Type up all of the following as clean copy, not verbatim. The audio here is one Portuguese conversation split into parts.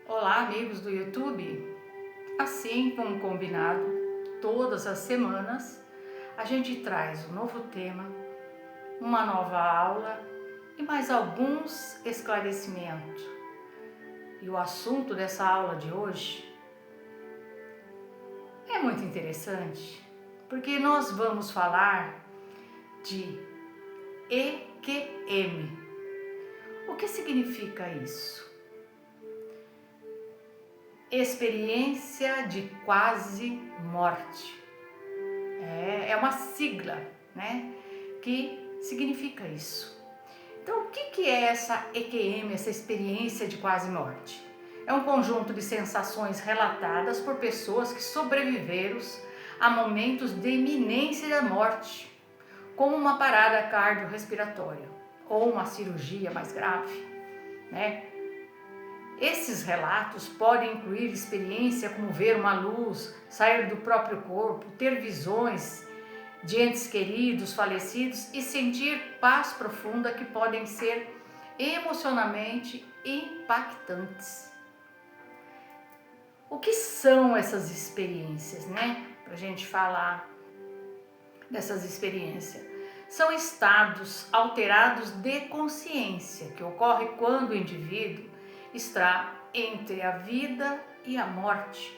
Olá, amigos do YouTube. Assim como combinado, todas as semanas a gente traz um novo tema, uma nova aula e mais alguns esclarecimentos. E o assunto dessa aula de hoje é muito interessante, porque nós vamos falar de EQM. O que significa isso? Experiência de quase morte. É uma sigla, né? Que significa isso. Então, o que é essa EQM, essa experiência de quase morte? É um conjunto de sensações relatadas por pessoas que sobreviveram a momentos de iminência da morte, como uma parada cardiorrespiratória ou uma cirurgia mais grave, né? Esses relatos podem incluir experiência como ver uma luz, sair do próprio corpo, ter visões de entes queridos, falecidos e sentir paz profunda que podem ser emocionalmente impactantes. O que são essas experiências, né? Para a gente falar dessas experiências. São estados alterados de consciência que ocorre quando o indivíduo está entre a vida e a morte.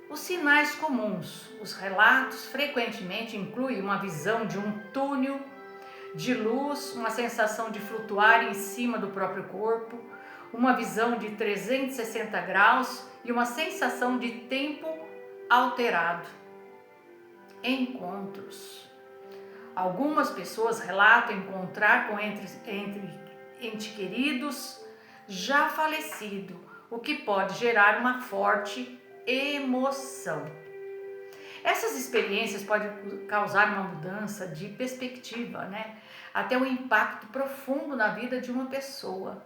Os sinais comuns, os relatos frequentemente incluem uma visão de um túnel de luz, uma sensação de flutuar em cima do próprio corpo, uma visão de 360 graus e uma sensação de tempo alterado. Encontros. Algumas pessoas relatam encontrar com entes queridos já falecido, o que pode gerar uma forte emoção. Essas experiências podem causar uma mudança de perspectiva, né? Até um impacto profundo na vida de uma pessoa,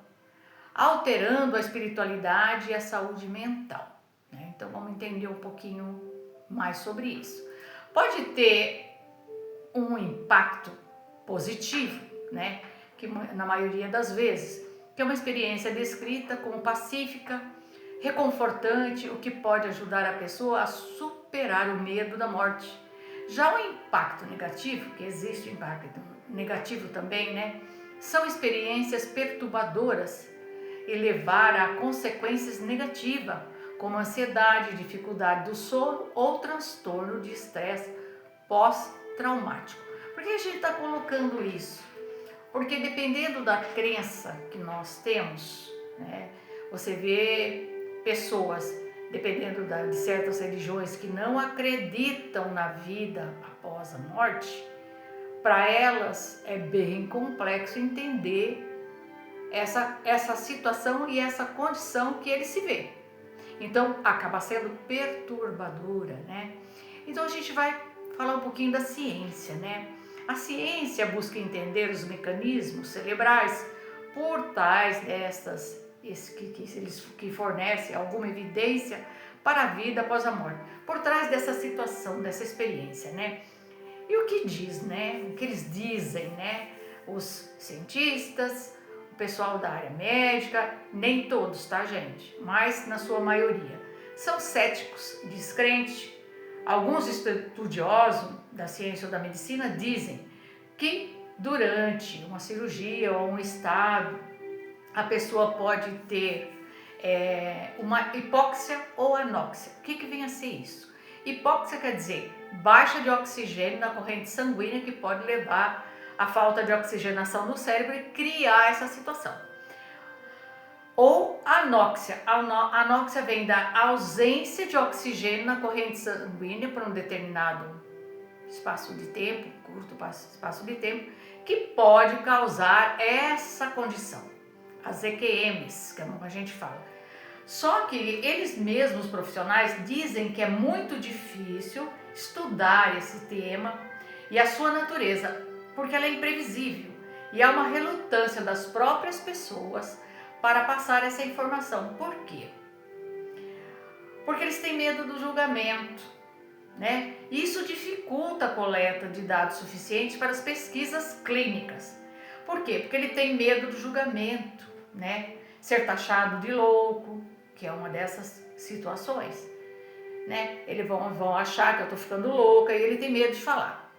alterando a espiritualidade e a saúde mental, né? Então vamos entender um pouquinho mais sobre isso. Pode ter um impacto positivo, né? Que na maioria das vezes, que é uma experiência descrita como pacífica, reconfortante, o que pode ajudar a pessoa a superar o medo da morte. Já o impacto negativo, que existe impacto negativo também, né? São experiências perturbadoras e levar a consequências negativas, como ansiedade, dificuldade do sono ou transtorno de estresse pós-traumático. Por que a gente está colocando isso? Porque dependendo da crença que nós temos, né, você vê pessoas, dependendo de certas religiões, que não acreditam na vida após a morte, para elas é bem complexo entender essa situação e essa condição que ele se vê. Então, acaba sendo perturbadora, né? Então, a gente vai falar um pouquinho da ciência, né? A ciência busca entender os mecanismos cerebrais por tais destas que fornecem alguma evidência para a vida após a morte, por trás dessa situação, dessa experiência, né? E o que diz, né? O que eles dizem, né? Os cientistas, o pessoal da área médica, nem todos, tá, gente? Mas na sua maioria. São céticos, descrentes. Alguns estudiosos da ciência ou da medicina dizem que durante uma cirurgia ou um estado, a pessoa pode ter uma hipóxia ou anóxia. O que vem a ser isso? Hipóxia quer dizer baixa de oxigênio na corrente sanguínea, que pode levar à falta de oxigenação no cérebro e criar essa situação. Ou anóxia. A anóxia vem da ausência de oxigênio na corrente sanguínea por um determinado espaço de tempo, curto espaço de tempo, que pode causar essa condição, as EQMs, que é como a gente fala. Só que eles mesmos, profissionais, dizem que é muito difícil estudar esse tema e a sua natureza, porque ela é imprevisível e há uma relutância das próprias pessoas para passar essa informação. Por quê? Porque eles têm medo do julgamento, né? Isso dificulta a coleta de dados suficientes para as pesquisas clínicas. Por quê? Porque ele tem medo do julgamento, né? Ser taxado de louco, que é uma dessas situações, né? Eles vão achar que eu estou ficando louca e ele tem medo de falar.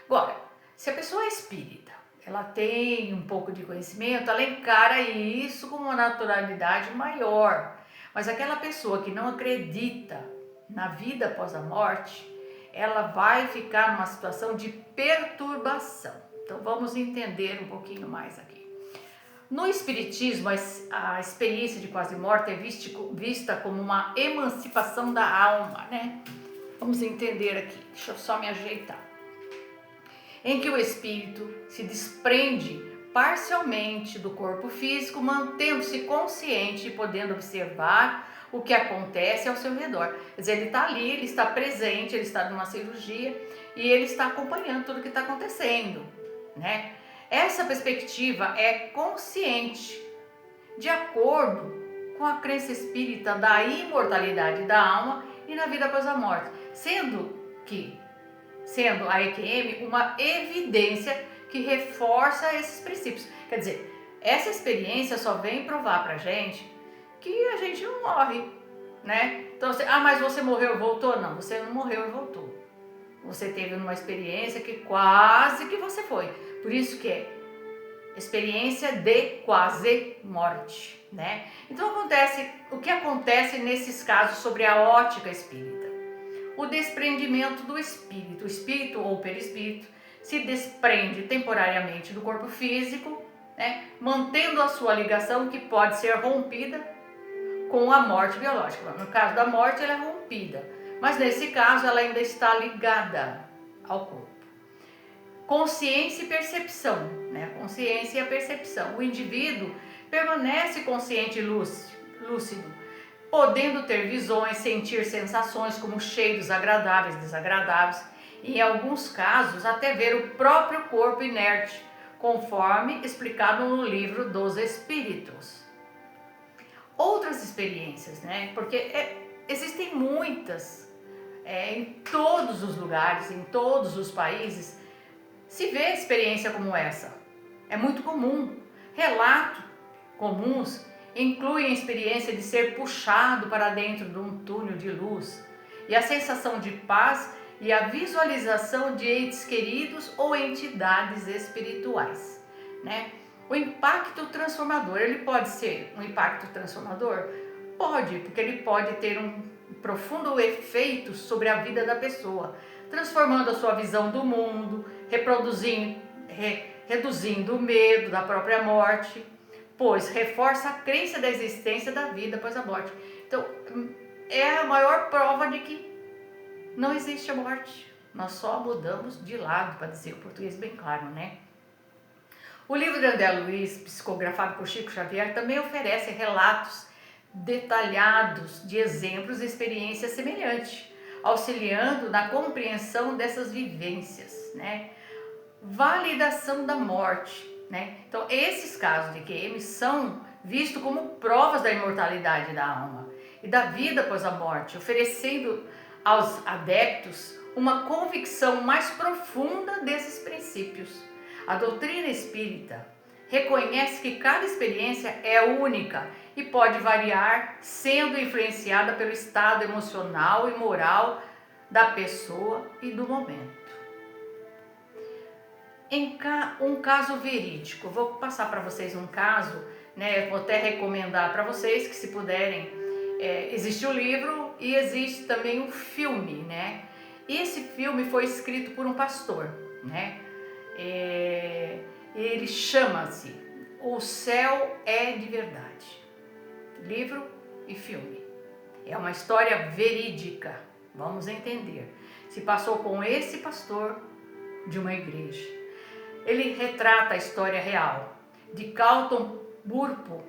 Agora, se a pessoa é espírita, ela tem um pouco de conhecimento, ela encara isso com uma naturalidade maior. Mas aquela pessoa que não acredita na vida após a morte, ela vai ficar numa situação de perturbação. Então vamos entender um pouquinho mais aqui. No Espiritismo, a experiência de quase morte é vista como uma emancipação da alma, né? Vamos entender aqui, deixa eu só me ajeitar. Em que o espírito se desprende parcialmente do corpo físico, mantendo-se consciente e podendo observar o que acontece ao seu redor. Quer dizer, ele está ali, ele está presente, ele está numa cirurgia e ele está acompanhando tudo o que está acontecendo, né? Essa perspectiva é consciente, de acordo com a crença espírita da imortalidade da alma e na vida após a morte, sendo a EQM uma evidência que reforça esses princípios. Quer dizer, essa experiência só vem provar pra gente que a gente não morre, né? Então, mas você morreu e voltou? Não, você não morreu e voltou. Você teve uma experiência que quase que você foi. Por isso que é experiência de quase morte, né? Então o que acontece nesses casos sobre a ótica espírita? O desprendimento do espírito. O espírito ou perispírito se desprende temporariamente do corpo físico, né? Mantendo a sua ligação, que pode ser rompida com a morte biológica. No caso da morte, ela é rompida, mas nesse caso ela ainda está ligada ao corpo. Consciência e percepção, né? Consciência e a percepção. O indivíduo permanece consciente e lúcido, podendo ter visões, sentir sensações como cheiros agradáveis, desagradáveis, e em alguns casos até ver o próprio corpo inerte, conforme explicado no livro dos Espíritos. Outras experiências, né? Porque existem muitas, em todos os lugares, em todos os países, se vê experiência como essa. É muito comum. Relatos comuns incluem a experiência de ser puxado para dentro de um túnel de luz e a sensação de paz e a visualização de entes queridos ou entidades espirituais, né? O impacto transformador, ele pode ser um impacto transformador? Pode, porque ele pode ter um profundo efeito sobre a vida da pessoa, transformando a sua visão do mundo, reduzindo o medo da própria morte, pois reforça a crença da existência da vida após a morte. Então, é a maior prova de que não existe a morte. Nós só mudamos de lado, para dizer o português bem claro, né? O livro de André Luiz, psicografado por Chico Xavier, também oferece relatos detalhados de exemplos e experiências semelhantes, auxiliando na compreensão dessas vivências, né? Validação da morte, né? Então, esses casos de QM são vistos como provas da imortalidade da alma e da vida após a morte, oferecendo aos adeptos uma convicção mais profunda desses princípios. A doutrina espírita reconhece que cada experiência é única e pode variar, sendo influenciada pelo estado emocional e moral da pessoa e do momento. Em um caso verídico, vou passar para vocês um caso, né? Vou até recomendar para vocês que, se puderem, existe o livro e existe também um filme, né? E esse filme foi escrito por um pastor, né? Ele chama-se O Céu é de Verdade. Livro e filme. É uma história verídica, vamos entender. Se passou com esse pastor de uma igreja. Ele retrata a história real de Carlton Burpo,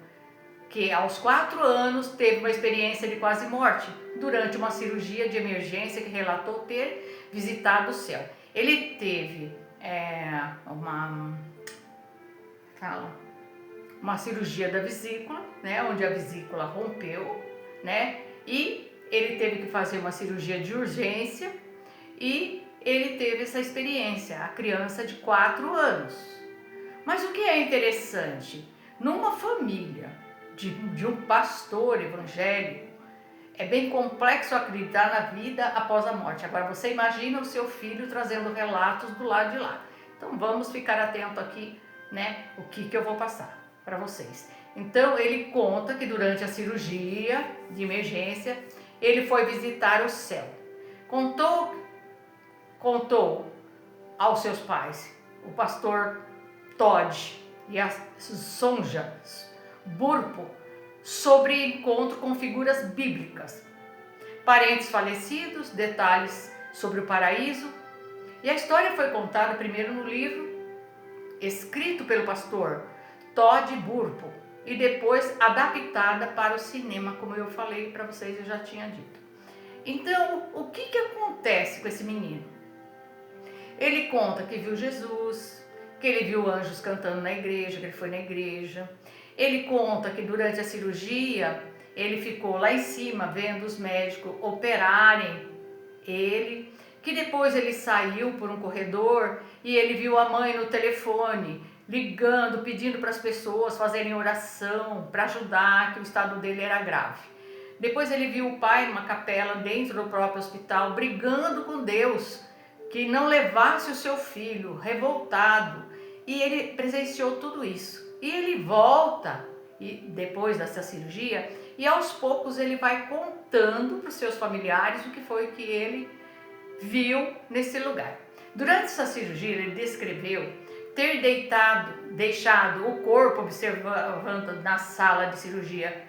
que aos 4 anos teve uma experiência de quase morte durante uma cirurgia de emergência que relatou ter visitado o céu. Ele teve uma cirurgia da vesícula, né, onde a vesícula rompeu, né, e ele teve que fazer uma cirurgia de urgência e ele teve essa experiência, a criança de 4 anos. Mas o que é interessante, numa família de um pastor evangélico, é bem complexo acreditar na vida após a morte. Agora você imagina o seu filho trazendo relatos do lado de lá. Então vamos ficar atento aqui, né? O que eu vou passar para vocês. Então ele conta que durante a cirurgia de emergência ele foi visitar o céu. Contou aos seus pais, o pastor Todd e a Sonja Burpo, sobre encontro com figuras bíblicas, parentes falecidos, detalhes sobre o paraíso. E a história foi contada primeiro no livro escrito pelo pastor Todd Burpo e depois adaptada para o cinema, como eu falei para vocês, eu já tinha dito. Então, o que acontece com esse menino? Ele conta que viu Jesus, que ele viu anjos cantando na igreja, que ele foi na igreja. Ele conta que durante a cirurgia ele ficou lá em cima vendo os médicos operarem ele, que depois ele saiu por um corredor e ele viu a mãe no telefone, ligando, pedindo para as pessoas fazerem oração para ajudar, que o estado dele era grave. Depois ele viu o pai numa capela dentro do próprio hospital, brigando com Deus, que não levasse o seu filho, revoltado, e ele presenciou tudo isso. E ele volta, depois dessa cirurgia, e aos poucos ele vai contando para os seus familiares o que foi que ele viu nesse lugar. Durante essa cirurgia ele descreveu ter deixado o corpo observando na sala de cirurgia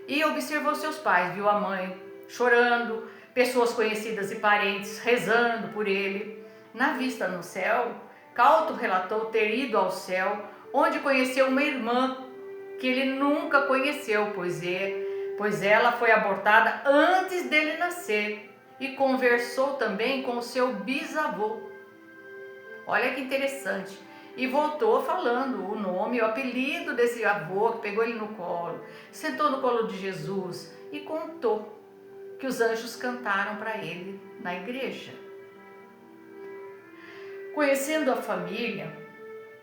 e observou seus pais, viu a mãe chorando, pessoas conhecidas e parentes rezando por ele. Na vista no céu, Calto relatou ter ido ao céu, onde conheceu uma irmã que ele nunca conheceu, pois ela foi abortada antes dele nascer, e conversou também com o seu bisavô. Olha que interessante. E voltou falando o nome e o apelido desse avô que pegou ele no colo, sentou no colo de Jesus e contou que os anjos cantaram para ele na igreja. Conhecendo a família,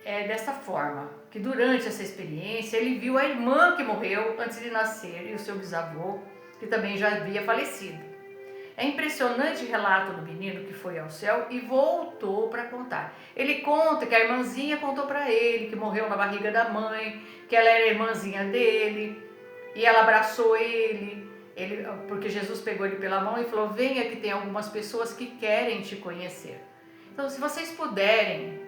é dessa forma, que durante essa experiência ele viu a irmã que morreu antes de nascer e o seu bisavô, que também já havia falecido. É impressionante o relato do menino que foi ao céu e voltou para contar. Ele conta que a irmãzinha contou para ele que morreu na barriga da mãe, que ela era irmãzinha dele, e ela abraçou ele, porque Jesus pegou ele pela mão e falou: venha que tem algumas pessoas que querem te conhecer. Então, se vocês puderem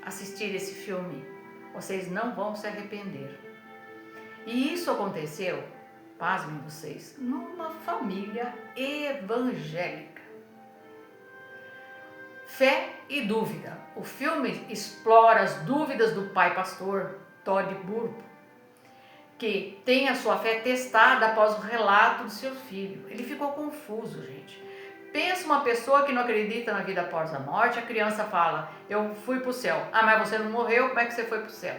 assistir esse filme, vocês não vão se arrepender. E isso aconteceu, pasmem vocês, numa família evangélica. Fé e dúvida. O filme explora as dúvidas do pai pastor Todd Burpo, que tem a sua fé testada após o relato do seu filho. Ele ficou confuso, gente. Pensa uma pessoa que não acredita na vida após a morte, a criança fala: eu fui para o céu. Ah, mas você não morreu, como é que você foi para o céu?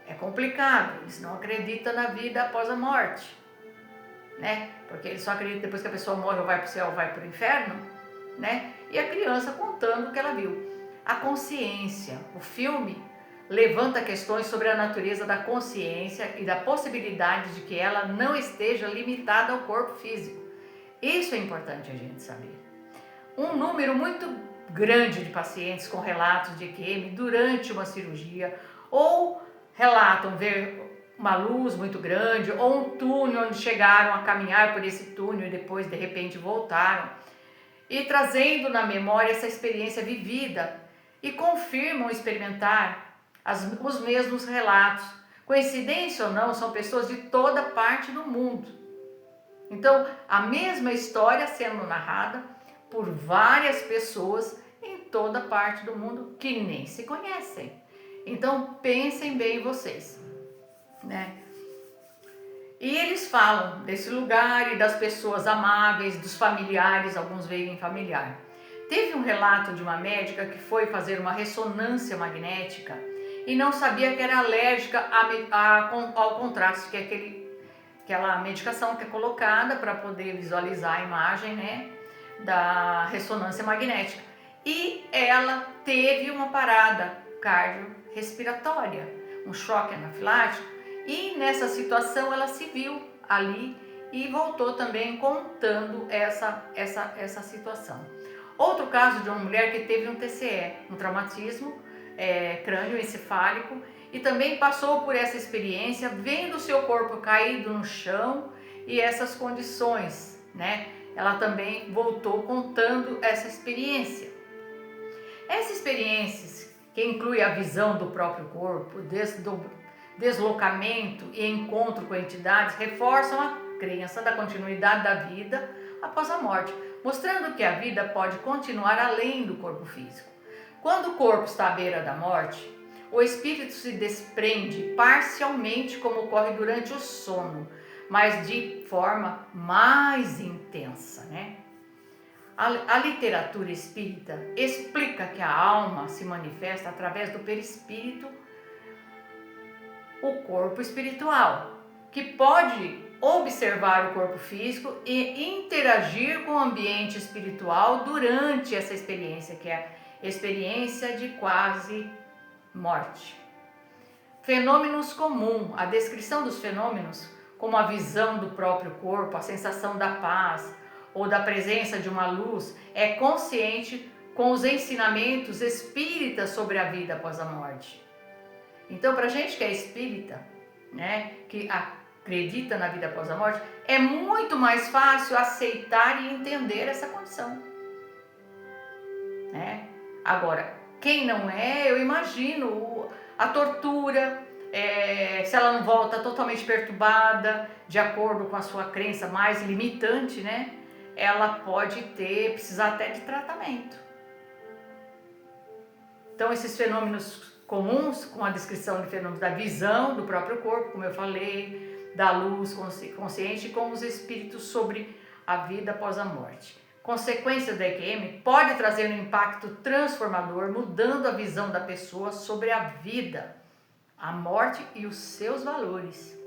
É complicado, eles não acreditam na vida após a morte, né? Porque eles só acreditam depois que a pessoa morre ou vai para o céu ou vai para o inferno, né? E a criança contando o que ela viu. A consciência, o filme levanta questões sobre a natureza da consciência e da possibilidade de que ela não esteja limitada ao corpo físico. Isso é importante a gente saber. Um número muito grande de pacientes com relatos de EQM durante uma cirurgia ou relatam ver uma luz muito grande ou um túnel onde chegaram a caminhar por esse túnel e depois de repente voltaram, e trazendo na memória essa experiência vivida e confirmam experimentar os mesmos relatos. Coincidência ou não, são pessoas de toda parte do mundo. Então, a mesma história sendo narrada por várias pessoas em toda parte do mundo que nem se conhecem. Então, pensem bem em vocês, né? E eles falam desse lugar e das pessoas amáveis, dos familiares, alguns veem familiar. Teve um relato de uma médica que foi fazer uma ressonância magnética e não sabia que era alérgica ao contraste, que é aquela medicação que é colocada para poder visualizar a imagem, né, da ressonância magnética. E ela teve uma parada cardiorrespiratória, um choque anafilático, E nessa situação ela se viu ali e voltou também contando essa situação. Outro caso de uma mulher que teve um TCE, um traumatismo crânioencefálico, e também passou por essa experiência, vendo o seu corpo caído no chão e essas condições, né? Ela também voltou contando essa experiência. Essa experiência, que inclui a visão do próprio corpo, deslocamento e encontro com entidades, reforçam a crença da continuidade da vida após a morte, mostrando que a vida pode continuar além do corpo físico. Quando o corpo está à beira da morte, o espírito se desprende parcialmente, como ocorre durante o sono, mas de forma mais intensa, né? A literatura espírita explica que a alma se manifesta através do perispírito, o corpo espiritual, que pode observar o corpo físico e interagir com o ambiente espiritual durante essa experiência, que é a experiência de quase morte. Fenômenos comuns, a descrição dos fenômenos, como a visão do próprio corpo, a sensação da paz ou da presença de uma luz, é consciente com os ensinamentos espíritas sobre a vida após a morte. Então, para a gente que é espírita, né, que acredita na vida após a morte, é muito mais fácil aceitar e entender essa condição, né? Agora, quem não é, eu imagino a tortura, se ela não volta totalmente perturbada, de acordo com a sua crença mais limitante, né? Ela pode precisar até de tratamento. Então, esses fenômenos comuns, com a descrição de fenômenos da visão do próprio corpo, como eu falei, da luz consciente, com os espíritos sobre a vida após a morte. Consequência do EQM pode trazer um impacto transformador, mudando a visão da pessoa sobre a vida, a morte e os seus valores.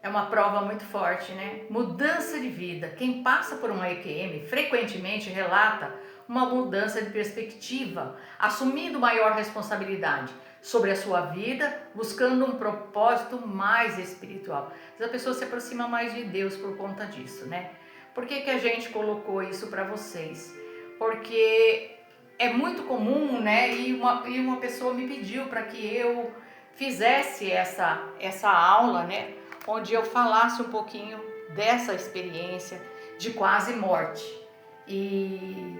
É uma prova muito forte, né? Mudança de vida. Quem passa por um EQM frequentemente relata uma mudança de perspectiva, assumindo maior responsabilidade sobre a sua vida, buscando um propósito mais espiritual. A pessoa se aproxima mais de Deus por conta disso, né? Por que a gente colocou isso para vocês? Porque é muito comum, né? E uma pessoa me pediu para que eu fizesse essa aula, né? Onde eu falasse um pouquinho dessa experiência de quase morte. E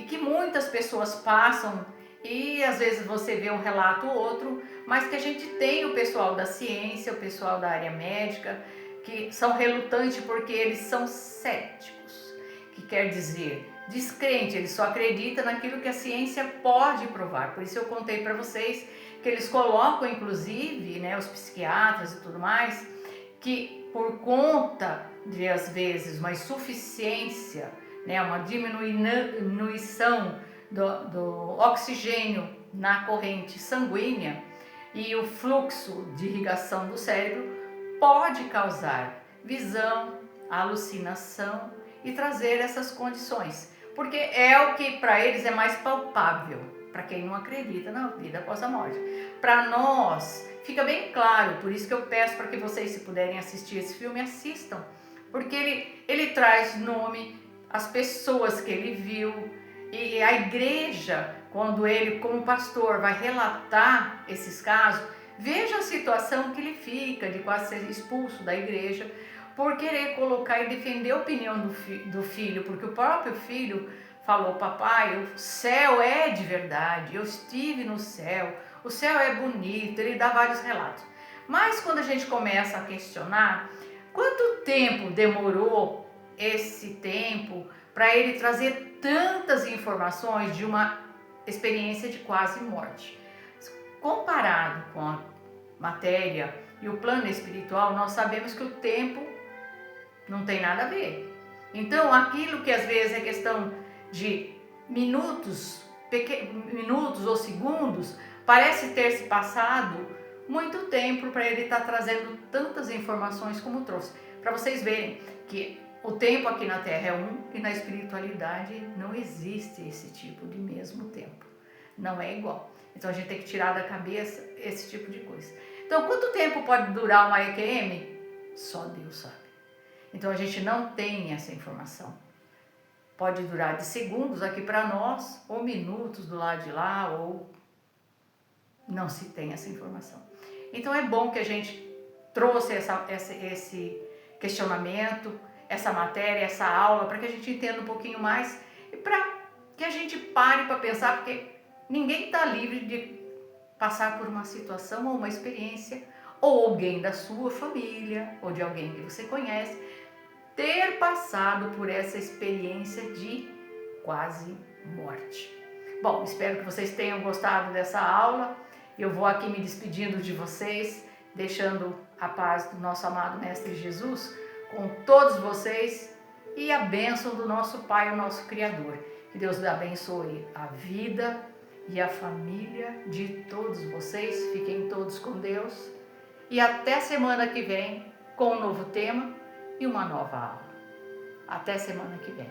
que muitas pessoas passam, e às vezes você vê um relato ou outro, mas que a gente tem o pessoal da ciência, o pessoal da área médica, que são relutantes porque eles são céticos, que quer dizer descrente, eles só acreditam naquilo que a ciência pode provar. Por isso eu contei para vocês que eles colocam, inclusive, né, os psiquiatras e tudo mais, que por conta de, às vezes, uma insuficiência, né, uma diminuição do oxigênio na corrente sanguínea e o fluxo de irrigação do cérebro pode causar visão, alucinação e trazer essas condições, porque é o que para eles é mais palpável, para quem não acredita na vida após a morte. Para nós fica bem claro, por isso que eu peço para que vocês, se puderem assistir esse filme, assistam, porque ele traz nome, as pessoas que ele viu, e a igreja, quando ele, como pastor, vai relatar esses casos, veja a situação que ele fica de quase ser expulso da igreja por querer colocar e defender a opinião do filho, porque o próprio filho falou: papai, o céu é de verdade, eu estive no céu, o céu é bonito. Ele dá vários relatos. Mas quando a gente começa a questionar, quanto tempo demorou esse tempo para ele trazer tantas informações de uma experiência de quase morte? Comparado com a matéria e o plano espiritual, nós sabemos que o tempo não tem nada a ver. Então, aquilo que às vezes é questão de minutos ou segundos, parece ter se passado muito tempo para ele estar trazendo tantas informações como trouxe. Para vocês verem que o tempo aqui na Terra é um e na espiritualidade não existe esse tipo de mesmo tempo. Não é igual. Então a gente tem que tirar da cabeça esse tipo de coisa. Então, quanto tempo pode durar uma EQM? Só Deus sabe. Então, a gente não tem essa informação. Pode durar de segundos aqui para nós, ou minutos do lado de lá, ou não se tem essa informação. Então, é bom que a gente trouxe esse questionamento, essa matéria, essa aula, para que a gente entenda um pouquinho mais e para que a gente pare para pensar, porque ninguém está livre de passar por uma situação ou uma experiência, ou alguém da sua família, ou de alguém que você conhece, ter passado por essa experiência de quase morte. Bom, espero que vocês tenham gostado dessa aula. Eu vou aqui me despedindo de vocês, deixando a paz do nosso amado Mestre Jesus com todos vocês e a bênção do nosso Pai, o nosso Criador. Que Deus abençoe a vida e a família de todos vocês. Fiquem todos com Deus e até semana que vem com um novo tema e uma nova aula. Até semana que vem.